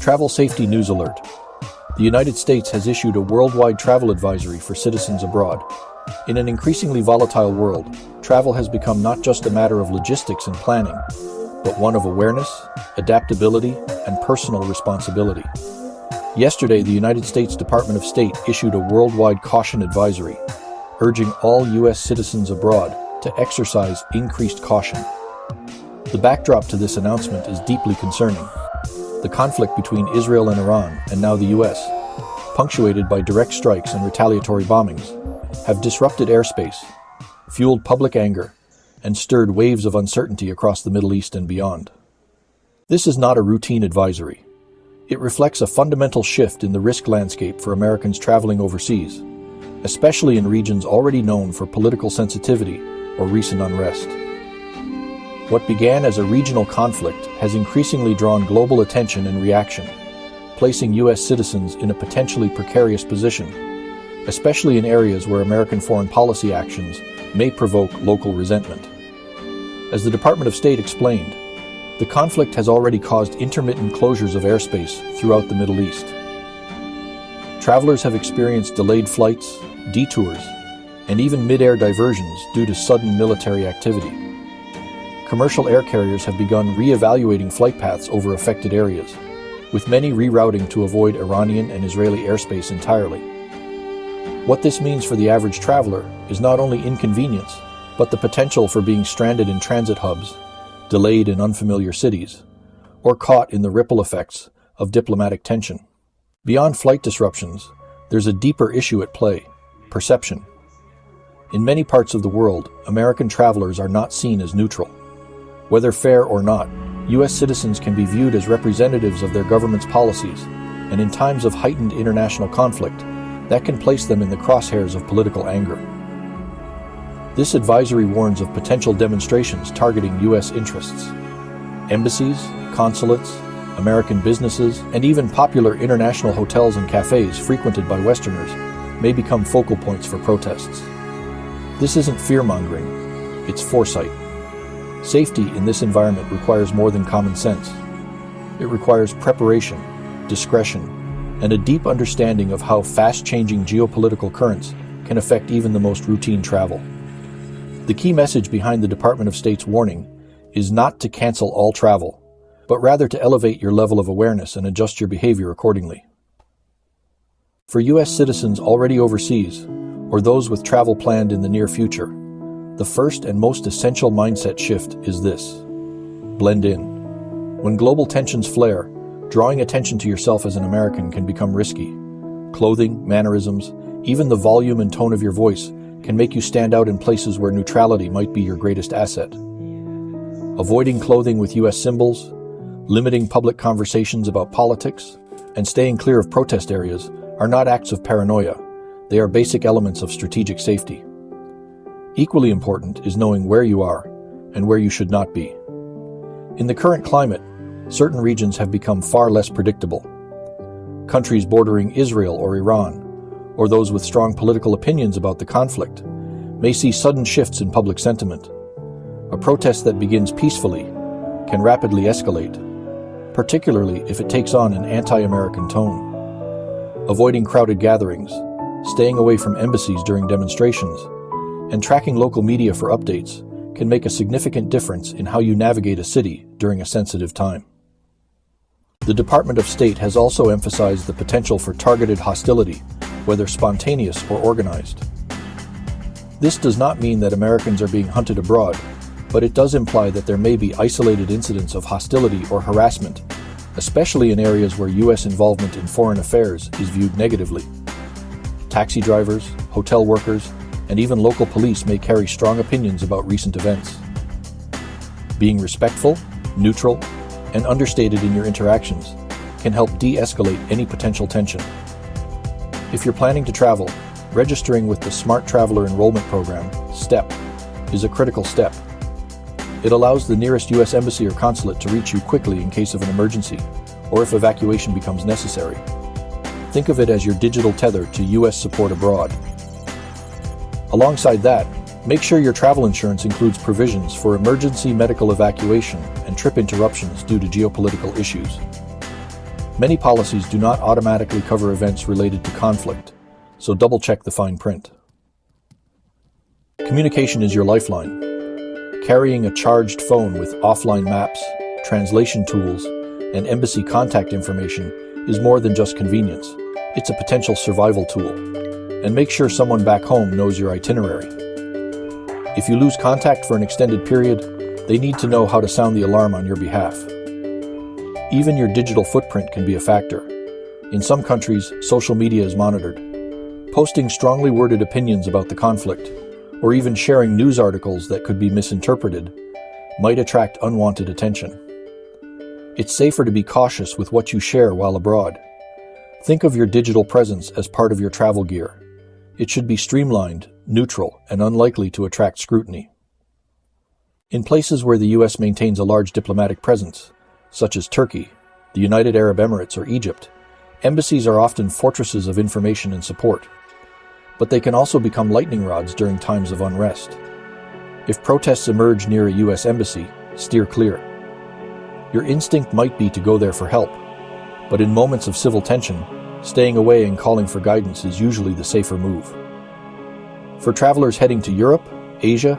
Travel Safety News Alert. The United States has issued a worldwide travel advisory for citizens abroad. In an increasingly volatile world, travel has become not just a matter of logistics and planning, but one of awareness, adaptability, and personal responsibility. Yesterday, the United States Department of State issued a worldwide caution advisory, urging all U.S. citizens abroad to exercise increased caution. The backdrop to this announcement is deeply concerning. The conflict between Israel and Iran, and now the U.S., punctuated by direct strikes and retaliatory bombings, have disrupted airspace, fueled public anger, and stirred waves of uncertainty across the Middle East and beyond. This is not a routine advisory. It reflects a fundamental shift in the risk landscape for Americans traveling overseas, especially in regions already known for political sensitivity or recent unrest. What began as a regional conflict has increasingly drawn global attention and reaction, placing U.S. citizens in a potentially precarious position, especially in areas where American foreign policy actions may provoke local resentment. As the Department of State explained, the conflict has already caused intermittent closures of airspace throughout the Middle East. Travelers have experienced delayed flights, detours, and even mid-air diversions due to sudden military activity. Commercial air carriers have begun re-evaluating flight paths over affected areas, with many rerouting to avoid Iranian and Israeli airspace entirely. What this means for the average traveler is not only inconvenience, but the potential for being stranded in transit hubs, delayed in unfamiliar cities, or caught in the ripple effects of diplomatic tension. Beyond flight disruptions, there's a deeper issue at play: perception. In many parts of the world, American travelers are not seen as neutral. Whether fair or not, U.S. citizens can be viewed as representatives of their government's policies, and in times of heightened international conflict, that can place them in the crosshairs of political anger. This advisory warns of potential demonstrations targeting U.S. interests. Embassies, consulates, American businesses, and even popular international hotels and cafes frequented by Westerners may become focal points for protests. This isn't fear-mongering, it's foresight. Safety in this environment requires more than common sense. It requires preparation, discretion, and a deep understanding of how fast-changing geopolitical currents can affect even the most routine travel. The key message behind the Department of State's warning is not to cancel all travel, but rather to elevate your level of awareness and adjust your behavior accordingly. For U.S. citizens already overseas, or those with travel planned in the near future, the first and most essential mindset shift is this: blend in. When global tensions flare, drawing attention to yourself as an American can become risky. Clothing, mannerisms, even the volume and tone of your voice can make you stand out in places where neutrality might be your greatest asset. Avoiding clothing with U.S. symbols, limiting public conversations about politics, and staying clear of protest areas are not acts of paranoia. They are basic elements of strategic safety. Equally important is knowing where you are and where you should not be. In the current climate, certain regions have become far less predictable. Countries bordering Israel or Iran, or those with strong political opinions about the conflict, may see sudden shifts in public sentiment. A protest that begins peacefully can rapidly escalate, particularly if it takes on an anti-American tone. Avoiding crowded gatherings, staying away from embassies during demonstrations, and tracking local media for updates can make a significant difference in how you navigate a city during a sensitive time. The Department of State has also emphasized the potential for targeted hostility, whether spontaneous or organized. This does not mean that Americans are being hunted abroad, but it does imply that there may be isolated incidents of hostility or harassment, especially in areas where U.S. involvement in foreign affairs is viewed negatively. Taxi drivers, hotel workers, and even local police may carry strong opinions about recent events. Being respectful, neutral, and understated in your interactions can help de-escalate any potential tension. If you're planning to travel, registering with the Smart Traveler Enrollment Program, STEP, is a critical step. It allows the nearest U.S. embassy or consulate to reach you quickly in case of an emergency, or if evacuation becomes necessary. Think of it as your digital tether to U.S. support abroad. Alongside that, make sure your travel insurance includes provisions for emergency medical evacuation and trip interruptions due to geopolitical issues. Many policies do not automatically cover events related to conflict, so double-check the fine print. Communication is your lifeline. Carrying a charged phone with offline maps, translation tools, and embassy contact information is more than just convenience. It's a potential survival tool. And make sure someone back home knows your itinerary. If you lose contact for an extended period, they need to know how to sound the alarm on your behalf. Even your digital footprint can be a factor. In some countries, social media is monitored. Posting strongly worded opinions about the conflict, or even sharing news articles that could be misinterpreted, might attract unwanted attention. It's safer to be cautious with what you share while abroad. Think of your digital presence as part of your travel gear. It should be streamlined, neutral, and unlikely to attract scrutiny. In places where the U.S. maintains a large diplomatic presence, such as Turkey, the United Arab Emirates, or Egypt, embassies are often fortresses of information and support. But they can also become lightning rods during times of unrest. If protests emerge near a U.S. embassy, steer clear. Your instinct might be to go there for help, but in moments of civil tension, staying away and calling for guidance is usually the safer move. For travelers heading to Europe, Asia,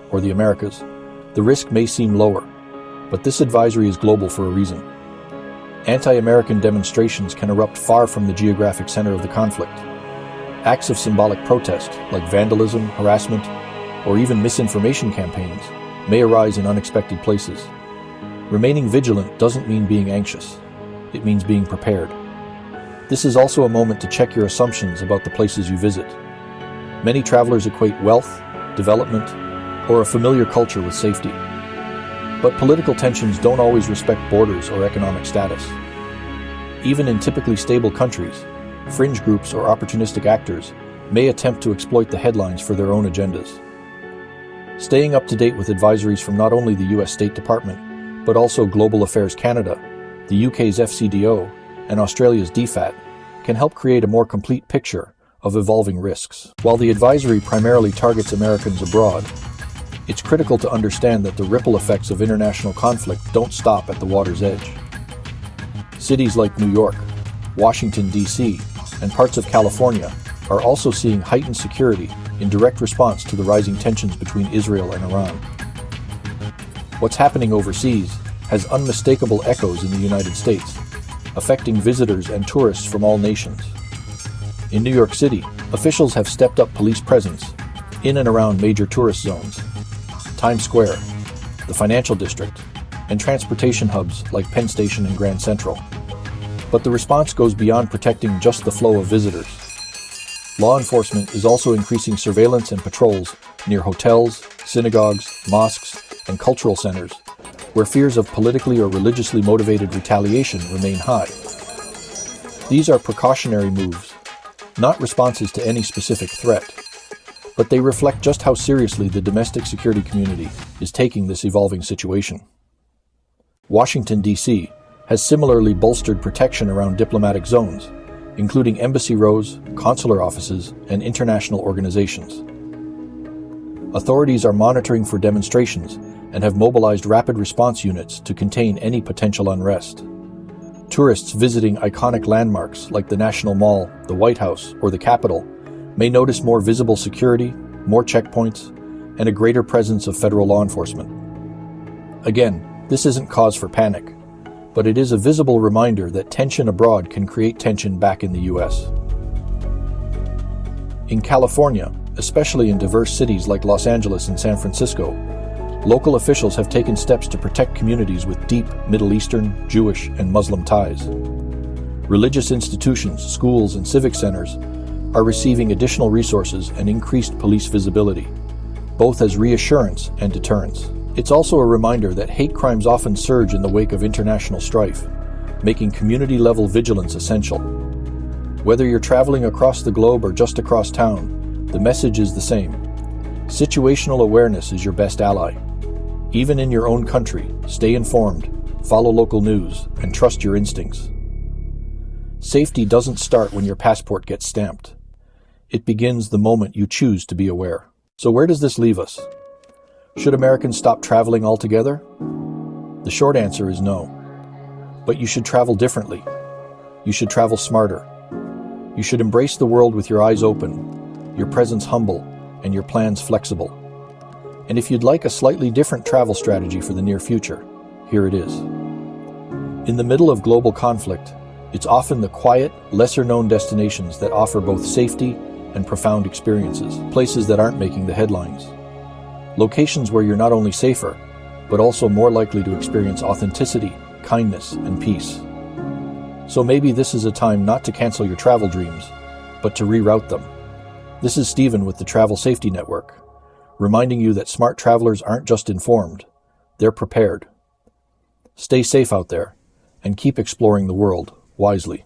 or the Americas, the risk may seem lower, but this advisory is global for a reason. Anti-American demonstrations can erupt far from the geographic center of the conflict. Acts of symbolic protest, like vandalism, harassment, or even misinformation campaigns, may arise in unexpected places. Remaining vigilant doesn't mean being anxious. It means being prepared. This is also a moment to check your assumptions about the places you visit. Many travelers equate wealth, development, or a familiar culture with safety. But political tensions don't always respect borders or economic status. Even in typically stable countries, fringe groups or opportunistic actors may attempt to exploit the headlines for their own agendas. Staying up to date with advisories from not only the U.S. State Department, but also Global Affairs Canada, the UK's FCDO, and Australia's DFAT, can help create a more complete picture of evolving risks. While the advisory primarily targets Americans abroad, it's critical to understand that the ripple effects of international conflict don't stop at the water's edge. Cities like New York, Washington, D.C., and parts of California are also seeing heightened security in direct response to the rising tensions between Israel and Iran. What's happening overseas has unmistakable echoes in the United States, affecting visitors and tourists from all nations. In New York City, officials have stepped up police presence in and around major tourist zones, Times Square, the financial district, and transportation hubs like Penn Station and Grand Central. But the response goes beyond protecting just the flow of visitors. Law enforcement is also increasing surveillance and patrols near hotels, synagogues, mosques, and cultural centers, where fears of politically or religiously motivated retaliation remain high. These are precautionary moves, not responses to any specific threat, but they reflect just how seriously the domestic security community is taking this evolving situation. Washington, D.C., has similarly bolstered protection around diplomatic zones, including embassy rows, consular offices, and international organizations. Authorities are monitoring for demonstrations and have mobilized rapid response units to contain any potential unrest. Tourists visiting iconic landmarks like the National Mall, the White House, or the Capitol may notice more visible security, more checkpoints, and a greater presence of federal law enforcement. Again, this isn't cause for panic, but it is a visible reminder that tension abroad can create tension back in the U.S. In California, especially in diverse cities like Los Angeles and San Francisco, local officials have taken steps to protect communities with deep Middle Eastern, Jewish, and Muslim ties. Religious institutions, schools, and civic centers are receiving additional resources and increased police visibility, both as reassurance and deterrence. It's also a reminder that hate crimes often surge in the wake of international strife, making community-level vigilance essential. Whether you're traveling across the globe or just across town, the message is the same. Situational awareness is your best ally. Even in your own country, stay informed, follow local news, and trust your instincts. Safety doesn't start when your passport gets stamped. It begins the moment you choose to be aware. So where does this leave us? Should Americans stop traveling altogether? The short answer is no. But you should travel differently. You should travel smarter. You should embrace the world with your eyes open, your presence humble, and your plans flexible. And if you'd like a slightly different travel strategy for the near future, here it is. In the middle of global conflict, it's often the quiet, lesser-known destinations that offer both safety and profound experiences, places that aren't making the headlines. Locations where you're not only safer, but also more likely to experience authenticity, kindness, and peace. So maybe this is a time not to cancel your travel dreams, but to reroute them. This is Stephen with the Travel Safety Network, reminding you that smart travelers aren't just informed, they're prepared. Stay safe out there, and keep exploring the world wisely.